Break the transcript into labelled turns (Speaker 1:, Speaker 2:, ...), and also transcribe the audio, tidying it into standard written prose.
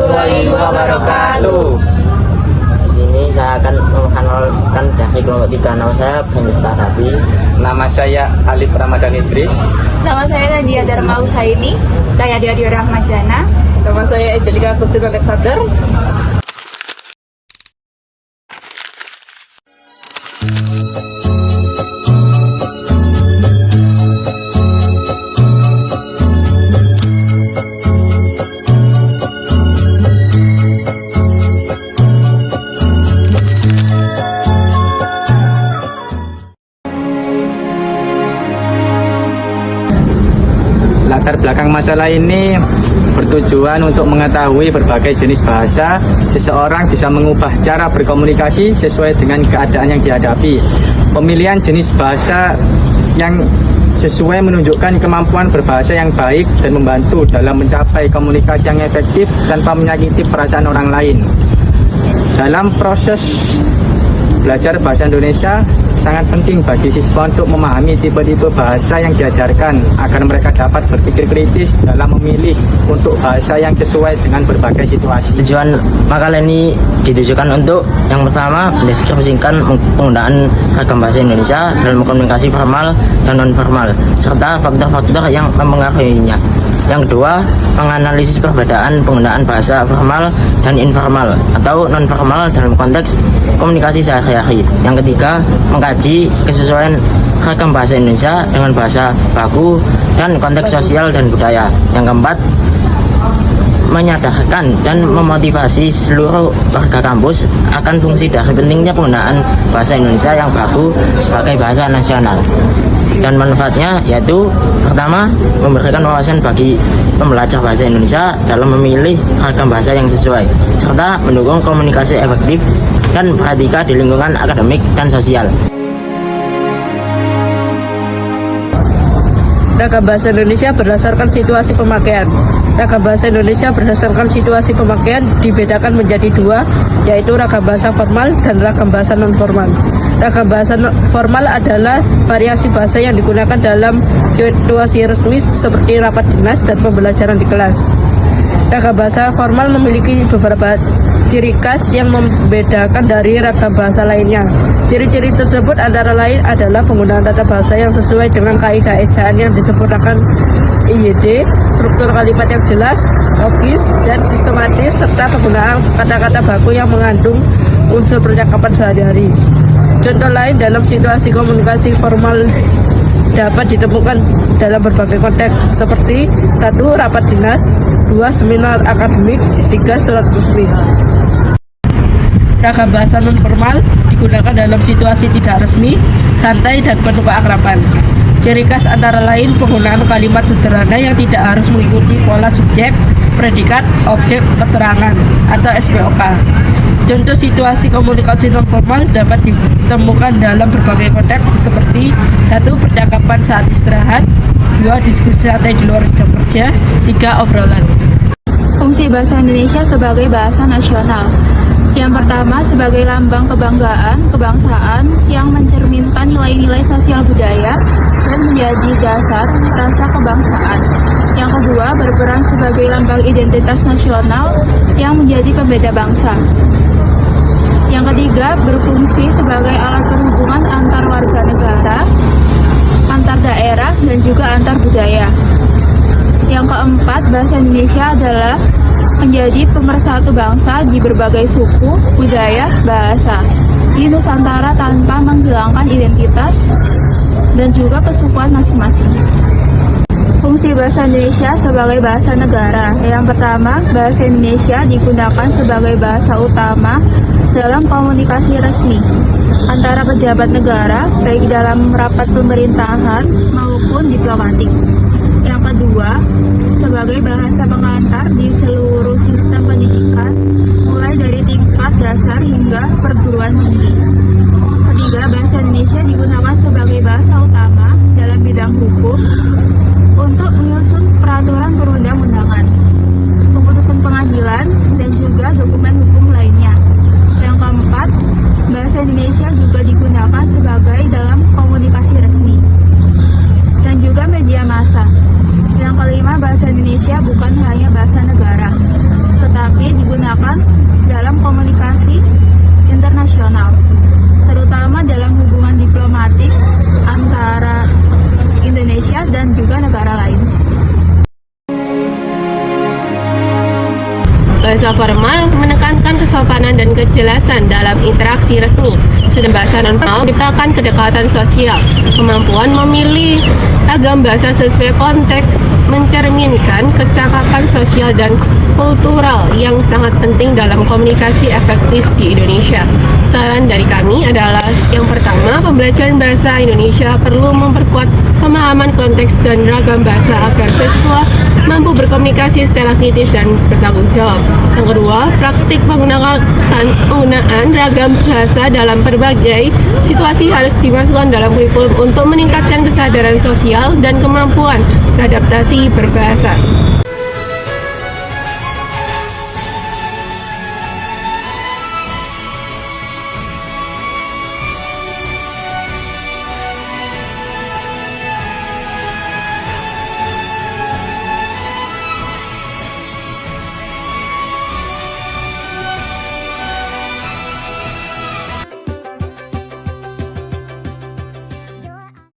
Speaker 1: warahmatullahi wabarakatuh.
Speaker 2: Di sini saya akan memperkenalkan dari kelompok 3. Nama saya Benista Rabi.
Speaker 3: Nama saya Alif Ramadan Idris.
Speaker 1: Nama saya Nadia Dharma Usaini. Saya Dio Rahmajana.
Speaker 4: Nama saya Angelika Agustin Alexander.
Speaker 3: Latar belakang masalah ini bertujuan untuk mengetahui berbagai jenis bahasa. Seseorang bisa mengubah cara berkomunikasi sesuai dengan keadaan yang dihadapi. Pemilihan jenis bahasa yang sesuai menunjukkan kemampuan berbahasa yang baik dan membantu dalam mencapai komunikasi yang efektif tanpa menyakiti perasaan orang lain. Dalam proses belajar bahasa Indonesia, sangat penting bagi siswa untuk memahami tipe-tipe bahasa yang diajarkan agar mereka dapat berpikir kritis dalam memilih untuk bahasa yang sesuai dengan berbagai situasi.
Speaker 2: Tujuan makalah ini ditujukan untuk yang pertama, mendeskripsikan penggunaan ragam bahasa Indonesia dalam komunikasi formal dan non-formal, serta faktor-faktor yang mempengaruhinya. Yang kedua, menganalisis perbedaan penggunaan bahasa formal dan informal atau non-formal dalam konteks komunikasi sehari-hari. Yang ketiga, mengkaji kesesuaian ragam bahasa Indonesia dengan bahasa baku dan konteks sosial dan budaya. Yang keempat, menyadarkan dan memotivasi seluruh warga kampus akan fungsi dari pentingnya penggunaan bahasa Indonesia yang baku sebagai bahasa nasional. Dan manfaatnya yaitu pertama, memberikan wawasan bagi pembelajar bahasa Indonesia dalam memilih ragam bahasa yang sesuai, serta mendukung komunikasi efektif dan beretika di lingkungan akademik dan sosial.
Speaker 4: Ragam bahasa Indonesia berdasarkan situasi pemakaian. Ragam bahasa Indonesia berdasarkan situasi pemakaian dibedakan menjadi dua, yaitu ragam bahasa formal dan ragam bahasa non-formal. Ragam bahasa formal adalah variasi bahasa yang digunakan dalam situasi resmi seperti rapat dinas dan pembelajaran di kelas. Ragam bahasa formal memiliki beberapa ciri khas yang membedakan dari ragam bahasa lainnya. Ciri-ciri tersebut antara lain adalah penggunaan tata bahasa yang sesuai dengan kaidah ejaan yang disempurnakan IYD, struktur kalimat yang jelas, logis, dan sistematis, serta penggunaan kata-kata baku yang mengandung unsur percakapan sehari-hari. Contoh lain dalam situasi komunikasi formal dapat ditemukan dalam berbagai konteks seperti 1. Rapat dinas, 2. Seminar akademik, 3. Surat resmi. Ragam bahasa non-formal digunakan dalam situasi tidak resmi, santai, dan penuh keakraban. Ciri khas antara lain penggunaan kalimat sederhana yang tidak harus mengikuti pola subjek, predikat, objek, keterangan, atau SPOK. Contoh situasi komunikasi non-formal dapat ditemukan dalam berbagai konteks seperti 1. Percakapan saat istirahat, 2. Diskusi santai di luar jam kerja, 3. Obrolan.
Speaker 1: Fungsi bahasa Indonesia sebagai bahasa nasional. Yang pertama, sebagai lambang kebanggaan, kebangsaan yang mencerminkan nilai-nilai sosial budaya dan menjadi dasar rasa kebangsaan. Yang kedua, berperan sebagai lambang identitas nasional yang menjadi pembeda bangsa. Yang ketiga, berfungsi sebagai alat perhubungan antar warga negara, antar daerah, dan juga antar budaya. Yang keempat, bahasa Indonesia adalah menjadi pemersatu bangsa di berbagai suku, budaya, bahasa di Nusantara tanpa menghilangkan identitas dan juga kesukuan masing-masing. Fungsi bahasa Indonesia sebagai bahasa negara. Yang pertama, bahasa Indonesia digunakan sebagai bahasa utama dalam komunikasi resmi antara pejabat negara, baik dalam rapat pemerintahan maupun diplomatik. Yang kedua, sebagai bahasa pengantar di seluruh sistem pendidikan, mulai dari tingkat dasar hingga perguruan tinggi. Ketiga, bahasa Indonesia digunakan sebagai bahasa utama dalam bidang hukum untuk menyusun peraturan perundang-undangan, keputusan pengadilan, dan juga dokumen hukum lainnya. Yang keempat, bahasa Indonesia juga digunakan sebagai dalam komunikasi resmi dan juga media massa. Yang kelima, bahasa Indonesia bukan hanya bahasa negara, tetapi juga
Speaker 5: bahasa formal menekankan kesopanan dan kejelasan dalam interaksi resmi. Sedangkan bahasa non-formal menciptakan kedekatan sosial. Kemampuan memilih ragam bahasa sesuai konteks mencerminkan kecakapan sosial dan kultural yang sangat penting dalam komunikasi efektif di Indonesia. Saran dari kami adalah yang pertama, pembelajaran bahasa Indonesia perlu memperkuat pemahaman konteks dan ragam bahasa agar siswa mampu berkomunikasi secara kritis dan bertanggung jawab. Yang kedua, praktik penggunaan ragam bahasa dalam berbagai situasi harus dimasukkan dalam kurikulum untuk meningkatkan kesadaran sosial dan kemampuan beradaptasi berbahasa.